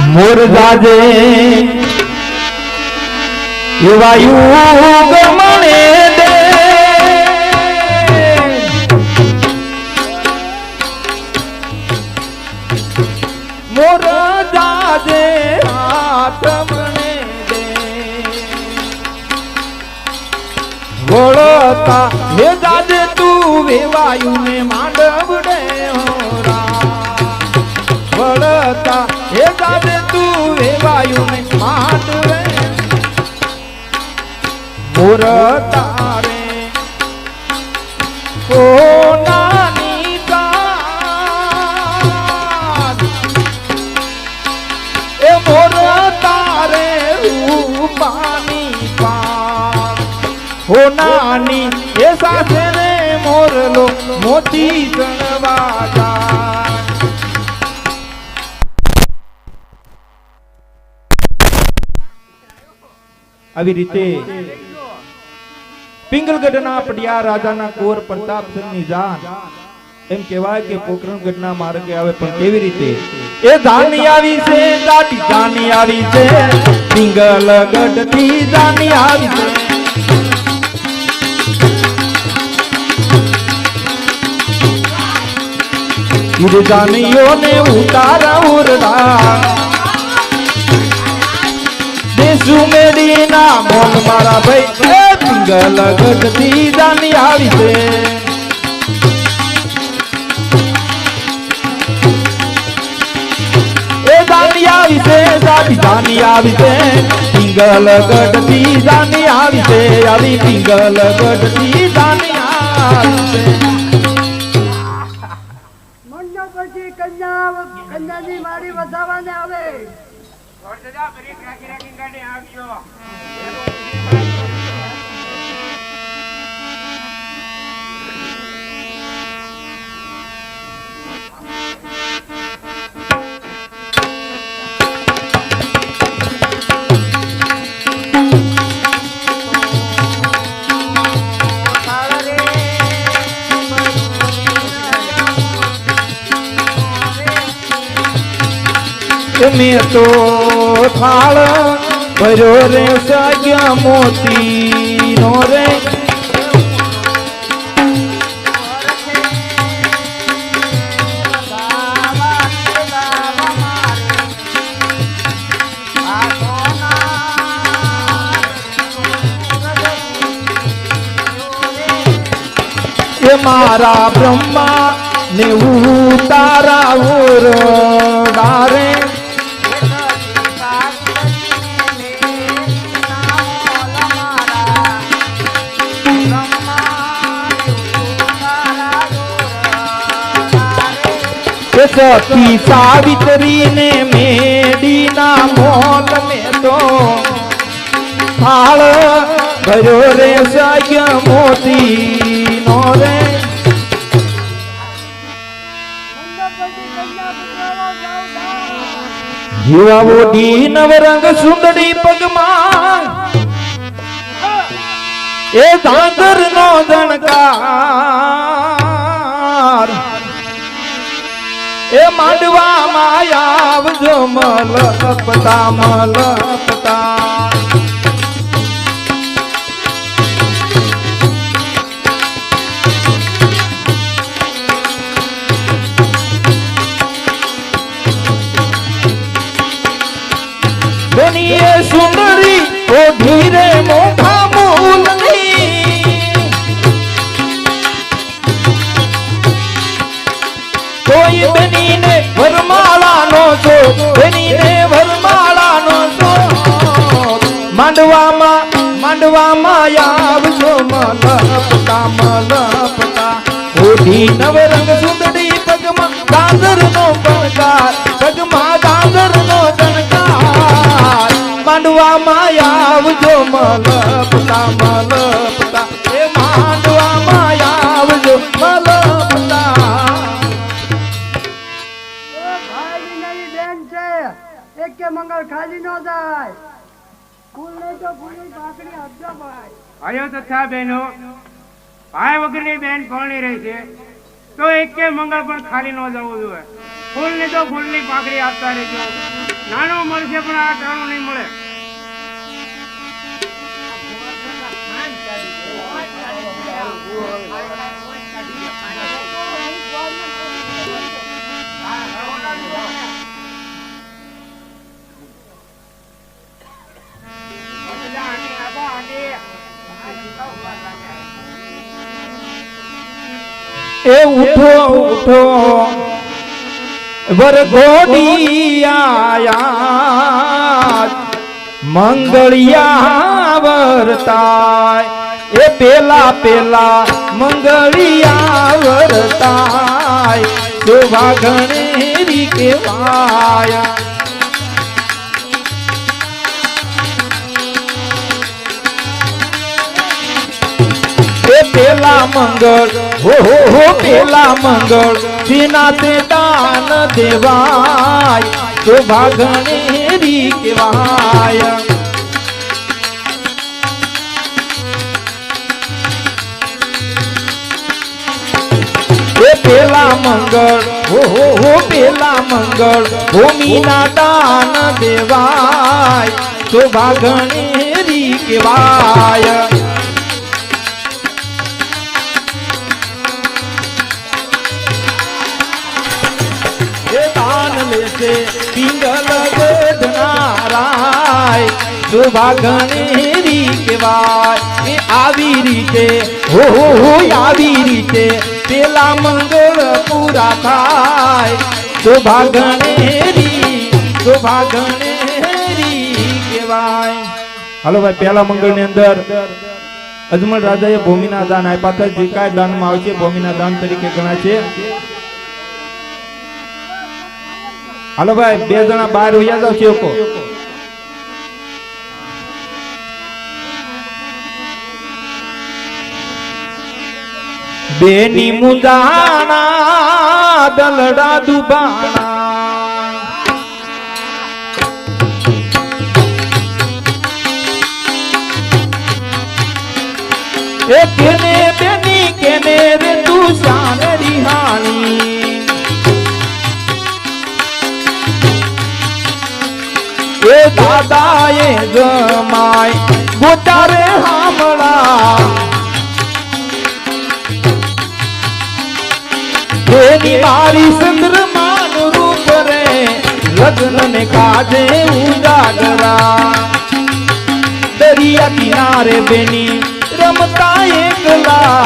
મોર જાજે એવા યુગ મને દે મોર જાજે હાથ મને દે વળતા હે જાજે તું વેવાયું ને માંડવડે વળતા હે જાજે તું વેવાયું ને માંડવે મોર તારે કોનાની દાન એ મોર તારે રૂપાની પાન હો નાની એ સાથે ને મોરલો મોતી ચણવા જાય આવી રીતે પિંગલગઢના પડિયા રાજાના કુંવર પ્રતાપસિંહની જાન એમ કહેવાય કે પોખરણગઢના માર્ગે આવે પણ કેવી રીતે એ જાની આવી છે દાટી જાની આવી છે પિંગલગઢથી જાની આવી છે ઈડ જાનીઓને ઉતારા ઉરડા દેશુ મેડીના મોન મારા ભાઈ એ પિંગલગઢથી જાની આવી છે એ જાની આવી છે જાની આવી છે પિંગલગઢથી જાની આવી છે આવી પિંગલગઢથી જાની આવી છે મંડળ પછી કન્યાની મારી વધાવાને આવે મેં તો થાળ ભર્યો રે સાગ્યા મોતી નો રે એ મારા બ્રહ્મા ને ઉતારા ઓરડારે સતી સાવિત્રી ને મેડીના મોલ મેં તો થાળ ભર્યો રે સાગ્ય મોતી નો રે જીવા ઓઢી નવરંગ સુંદરી પગમાં એ ધાંધર નો જણકાર એ માંડવામાં આવજો મલપતા મલપતા બેની એ સુંદરી ઓ ધીરે મોઢા મૂલની કોઈ બેનીને વરમાળાનો છો બેનીને વરમાળાનો છો માંડવામાં આવજો મલપતા મલપતા ઓઢી નવરંગ સુંદરી પગમાં ગાંધરનો પણકાર પગમાં ગાંધરનો જણકાર માંડવામાં આવજો મલપતા મલપતા એ માંડવામાં આવજો મલપતા કે મંગળ ખાલી ન જાય ફૂલ નહીં તો ફૂલની પાકડી આપજો ભાઈ ભાઈઓ તથા બહેનો ભાઈ વગરની બેન પરણી રહી છે તો એક કે મંગળ પણ ખાલી ન જવું જોઈએ ફૂલની તો ફૂલની પાકડી આપતા રહેજો નાનું મળશે પણ આ ટાણું નહીં મળે. એ ઉઠો ઉઠો વરઘોડિયા મંગળિયા વરતાય એ પેલા પેલા મંગળિયા વરતાય શોભા ઘણેરી કેવાય એ પેલા મંગળ હો પેલા મંગળ જેના તે દાન દેવાય શોભા ઘણેરી કેવાય એ પેલા મંગળ હો પેલા મંગળ ભૂમિના દાન દેવાય શોભા ઘણેરી કેવાય લેશે પિંગલ વેદનારાય શોભા ઘણેરી કેવાય એ આવી રીતે હો આવી રીતે પેલા મંગળ પૂરા થાય શોભા ઘણેરી કેવાય હાલો ભાઈ પેલા મંગળ ની અંદર અજમલ રાજાએ ભૂમિના દાન આપ્યા હતા જે કાંઈ દાનમાં આવે છે ભૂમિના દાન તરીકે ગણાય છે હાલો ભાઈ બે જણા બહાર વયા જાવ છે બેની મુદાણા દલડા દુબાણા એ કેને બેની કેને રે તું શાન રિહાણી એ દાદા એ જમાય ગોતારે હામળા એની મારી ચંદ્રમાનું રૂપ રે લગ્ન ને કાજે ઉજાગરા દરિયા કિનારે બેની રમતા એકલા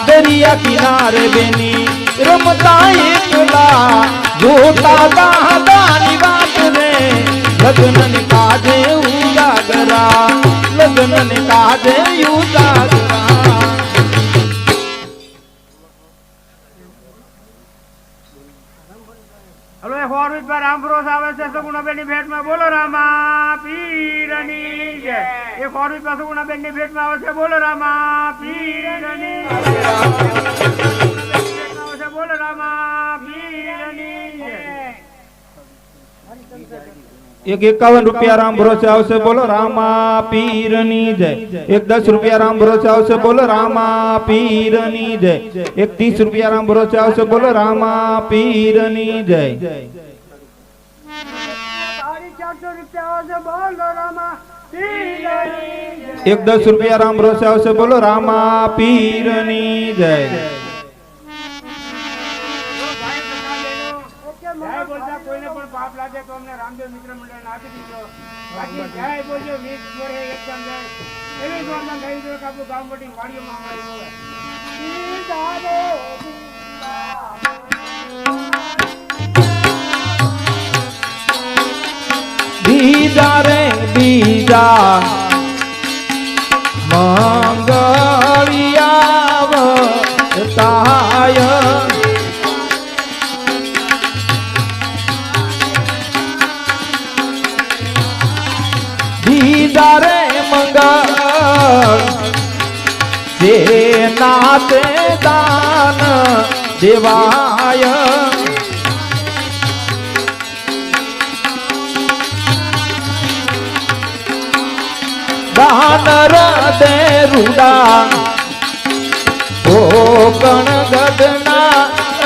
દરિયા કિનારે બેની રમતા એકલા જોતા દાદાની વાત રે લગ્ન ને કાજે ઉજાગરા લગ્ન ને કાજે ઉજાગરા હલો એ 100 રૂપિયા રામભરોસ આવે છે સગુણાબેન ની ભેટમાં બોલો રામા પીરની જય. એ 100 રૂપિયા સગુણાબેન ની ભેટમાં આવે છે બોલો રામા પીરની જય. બોલો રામા પીરની જય. એક 51 રૂપિયા રામ ભરોસે આવશે બોલો રામા પીરની જય એક 10 રૂપિયા રામ ભરોસે આવશે બોલો રામા પીરની જય એક 30 રૂપિયા રામ ભરોસે આવશે બોલો રામા પીરની જય 450 રૂપિયા આવશે બોલો રામા પીરની જય. એક 10 રૂપિયા રામ ભરોસે આવશે બોલો રામા પીરની જય જય બોલતા કોઈને પણ પાપ લાગે તો અમને રામદેવ મિત્ર મંડળ આપી દીધો. બાકી જય બોલજો વીસ જોડે એકદમ જય એવી જોરમાં કહી દો કે આપણું ગામ મોટી વાડીઓમાં અમારી હોય. બીજા રે બીજા મંગળિયા તાય રે મંગળ જે નાતે દાન દેવાય દાન રદે રૂડા ઓ કણ ગદના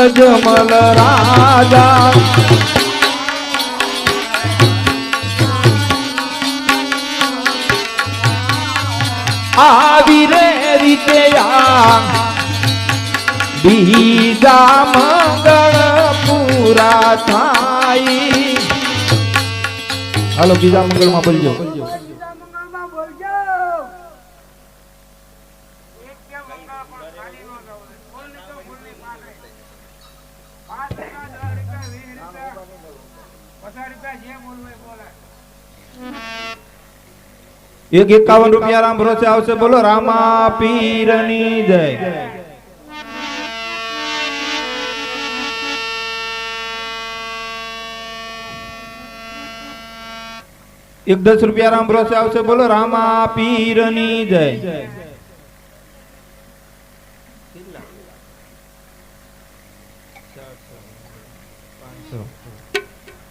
અજમલ રાજા આવી રે રીતે બીજા મંગળ પૂરા થાય. હાલો બીજા મંગળ માં બોલજો. બીજા મંગળમાં બોલજો. એક કે મંગળ પણ ખાલી ન જવું દે. બોલને તો બોલની માને. 5 રૂપિયા 10 રૂપિયા 20 રૂપિયા 50 રૂપિયા જે બોલવું એ બોલાય. એક 51 રૂપિયા રામ ભરોસે આવશે. બોલો રામા પીરની જય. એક 10 રૂપિયા રામ ભરોસે આવશે. બોલો રામા પીરની જય.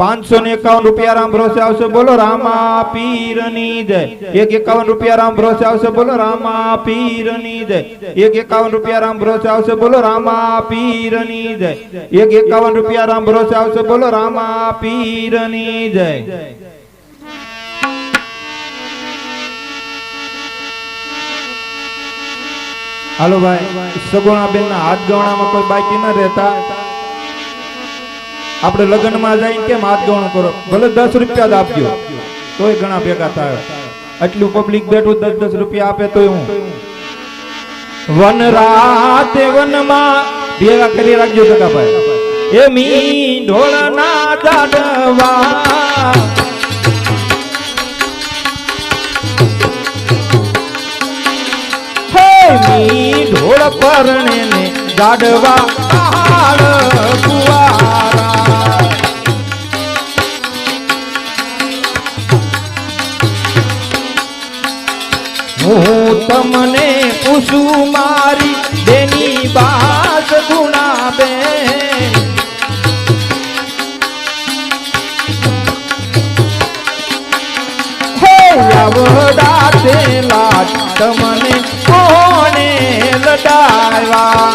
551 રૂપિયા રામ ભરોસે આવશે. બોલો રામા પીરની જય. એક 51 રૂપિયા રામ ભરોસે આવશે. બોલો રામા પીરની જય. એક 51 રૂપિયા રામ ભરોસે આવશે. બોલો રામા પીરની જય. એક 51 રૂપિયા રામ ભરોસે આવશે. બોલો રામા પીરની જય. હાલો ભાઈ, સગુણાબેન ના હાથ ગવણામાં કોઈ બાકી ન રહેતા. આપણે લગ્નમાં જઈને કેમ હાથ ગવણું કરો, ભલે 10 રૂપિયા જ આપજો તોય ઘણા ભેગા થાય. આટલું પબ્લિક બેઠું 10 રૂપિયા આપે તોય હું વન રાતે વનમાં ભેગા કરી રાખજો ટકાભાઈ. એ મી ઢોળના જાડવા મી ઢોળ પરણે ને જાડવા હાડ કુવારા. હું તમને પૂછું મારી બેની બાત ગુણાબેન. હે આવડા તે લાટ તમને કોને લડાવ્યા.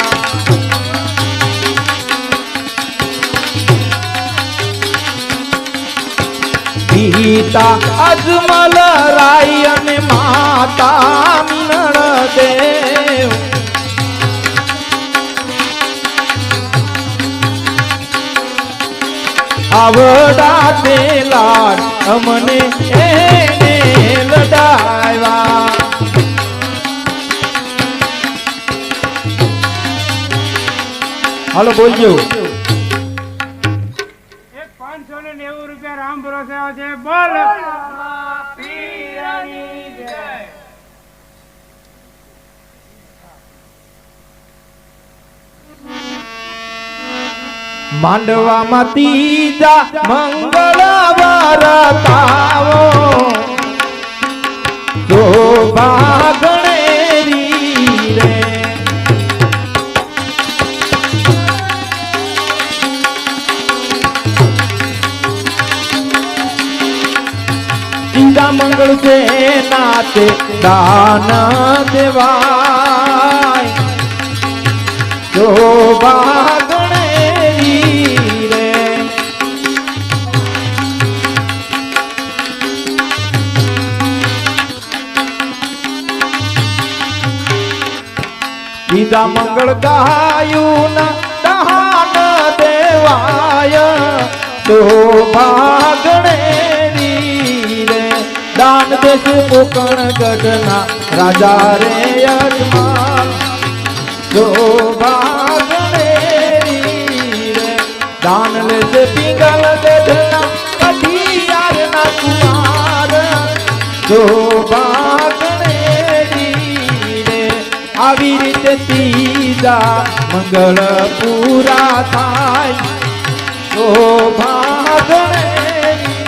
પિતા અજમલ રાય અને માતા નળદેવ. આવડા તે લાડ અમને એને લડાવ્યા. હાલો બોલજો. એક 590 રૂપિયા રામ ભરોસે આવશે. બોલ રામા પીરની જય. માંડવામાં ત્રીજા મંગળવાર તાવો શોભા ગણેરી રે. ત્રીજા મંગળ છે નાતે દાન દેવાય શોભા ગણેરી રે. ત્રીજા મંગળ ગાયું દાન દેવાય શોભા ગણેરી રે. દાન દેશ કોકણ ગઢના રાજા રે અજમાલ શોભા ગણેરી રે. દાન લેશે પિંગલ ગઢના કઠિયારના કુમાર શોભા ગણેરી રે. આવી રીતે ત્રીજા મંગળ પૂરા થાય શોભા ગણેરી.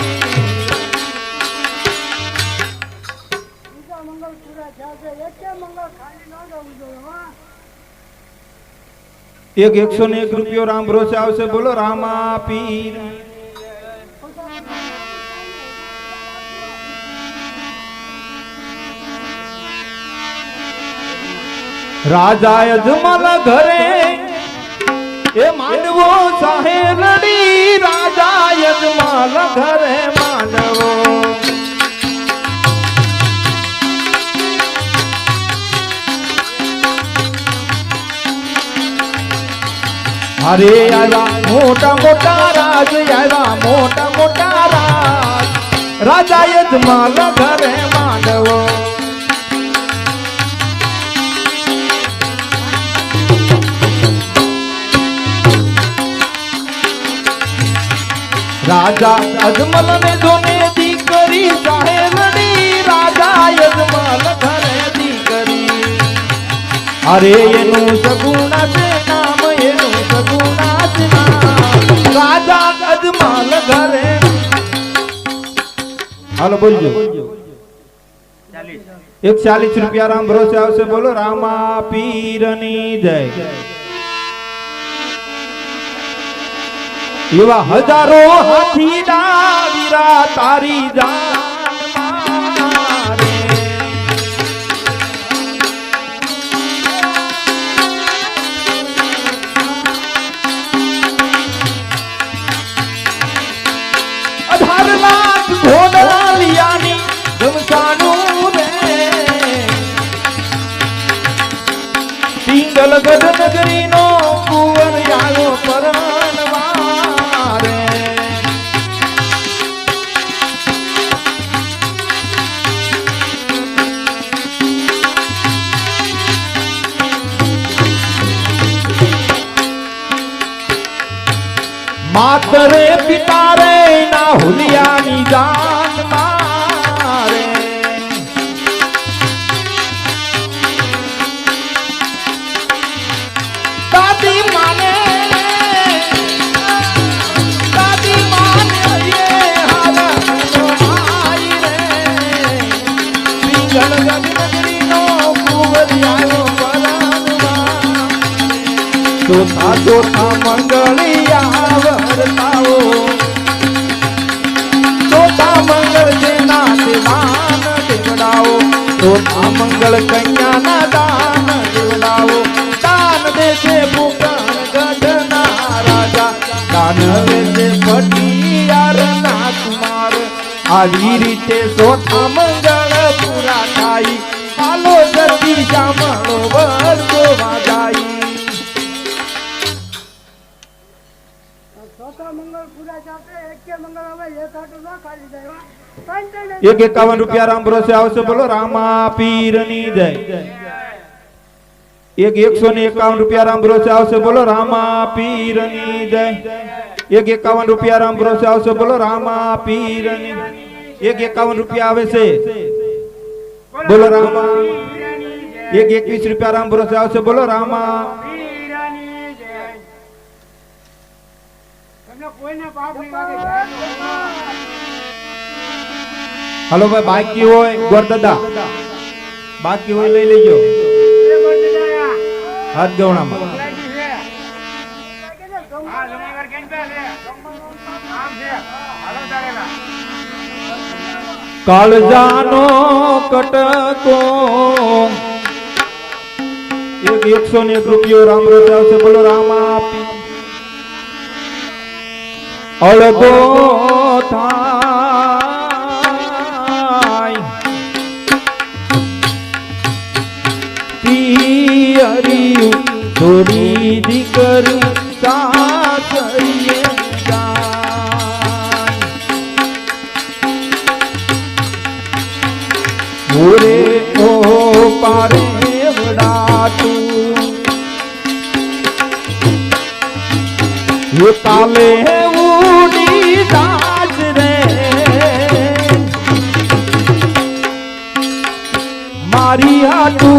બીજા મંગળ પૂરા થયા છે. એકે મંગળ ખાલી ન જવું જોઈએ. હા. એક 101 રૂપિયો રામ ભરોસે આવશે. બોલો રામા પીર. રાજા અજમલ ઘરે એ માંડવો સાહે રડી. રાજા અજમલ ઘરે માંડવો અરે આયા મોટા મોટા રાજ આયા મોટા મોટા રાજ રાજા યજમાન ઘરે માંડવો રાજા અજમલ ને જોને દીકરી સાહેબડી રાજા યજમાન ઘરે દીકરી અરે એનું સગુણા છે નામ એનું સગુણા છે નામ રાજા અજમલ ઘરે હાલો બોલજો 140 રૂપિયા રામ ભરોસે આવશે બોલો રામા પીરની જય એવા હજારો હાથી ડાવીરા તારી જાન મારે અઢાર લાખ ઘોડા લિયાની જમસાનું રે પિંગલગઢ નગરીનો કુંવર આવ્યો પરણવા मातरे पिता रे ना हुलियानी जान मारे दादी माने ये हारा आई रे पिंगल नगरी नो कुवरियानो परनवा ચોથા ચોથા મંગળિયા વરતાઓ ચોથા મંગળ જેના દેવાન દેવડાઓ ચોથા મંગળ કન્યાના દાન દેવડાઓ દાન દેશે ભૂકણ ગઢના રાજા દાન દેશે પટિયાર ના કુમાર આવી રીતે ચોથા મંગળ પૂરા થાય હાલો જલ્દી સાંભળો વરસો વાજાઈ મંગળ પૂરા ચાપે એક કે મંગળ હવે એ થાટું ના ખાલી જાય 51 રૂપિયા રામ ભરોસે આવશે બોલો રામા પીરની જય એક 151 રૂપિયા રામ ભરોસે આવશે બોલો રામા પીરની જય એક 51 રૂપિયા રામ ભરોસે આવશે બોલો રામા પીરની એક 51 રૂપિયા આવે છે બોલો રામા એક 21 રૂપિયા રામ ભરોસે આવશે બોલો રામા હાલો ભાઈ બાકી હોય ગોરદાદા બાકી હોય લઈ લેજો હાથ ગવણામાં કાળજાનો કટકો એક 101 રૂપિયો રામ ભરોસે આવશે બોલો રામા આપી અળગો થાય પિયરી થોડી દીકરી સાસરીએ જાય મોરે ઓ પારે વડાતું ये काले उड़ी दाज रे मारी हाटू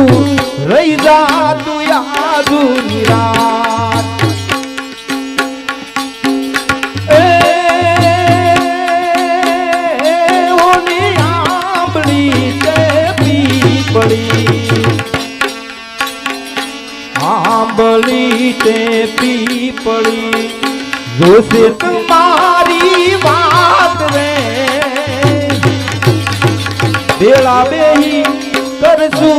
रही जा तू यादू निरात ओनी आंबली ते पीपड़ी आंबली ते पीपड़ी जोसे तुम्हारी बात रे बेला बेही करसू